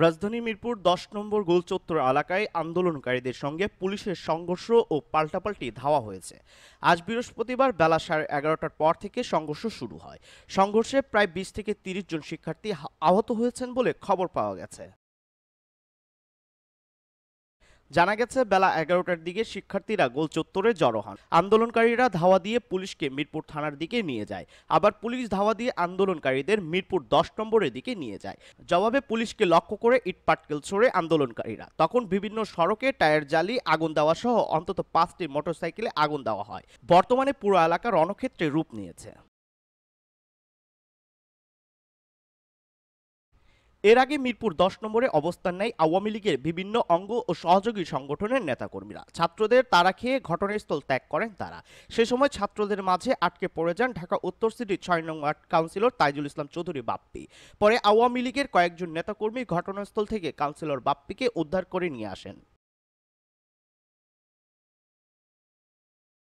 রাজধানী মিরপুর ১০ নম্বর গোলচত্বর এলাকায় আন্দোলনকারীদের সঙ্গে পুলিশের সংঘর্ষ ও পাল্টাপাল্টি ধাওয়া হয়েছে। আজ বৃহস্পতিবার বেলা 11:30টার পর থেকে সংঘর্ষ শুরু হয়। সংঘর্ষে প্রায় ২০ থেকে ৩০ জন শিক্ষার্থী আহত হয়েছেন বলে খবর পাওয়া গেছে। জানা গেছে, বেলা 11টার দিকে শিক্ষার্থীরা গোল চত্বরে জড়ো হন। আন্দোলনকারীরা ধাওয়া দিয়ে পুলিশকে মিরপুর থানার দিকে নিয়ে যায়। আবার পুলিশ ধাওয়া দিয়ে আন্দোলনকারীদের মিরপুর ১০ নম্বরের দিকে নিয়ে যায়। জবাবে পুলিশকে লক্ষ্য করে ইটপাটকেল ছোড়ে আন্দোলনকারীরা। তখন বিভিন্ন সড়কে টায়ার জ্বালিয়ে আগুন দেওয়া সহ অন্তত ৫টি মোটরসাইকেলে আগুন দেওয়া হয়। বর্তমানে পুরো এলাকা রণক্ষেত্রে রূপ নিয়েছে। এর আগে মিরপুর ১০ নম্বরে অবস্থান নেয় আওয়ামী লীগের বিভিন্ন অঙ্গ ও সহযোগী সংগঠনের নেতাকর্মীরা। ছাত্রদের তাড়া খেয়ে ঘটনাস্থল ত্যাগ করেন তারা। সে সময় ছাত্রদের মাঝে আটকে পড়ে যান ঢাকা উত্তর সিটির ৬ নং ওয়ার্ড কাউন্সিলর তাইজুল ইসলাম চৌধুরী বাপ্পি। পরে আওয়ামী লীগের কয়েকজন নেতাকর্মী ঘটনাস্থল থেকে কাউন্সিলর বাপ্পিকে উদ্ধার করে নিয়ে আসেন।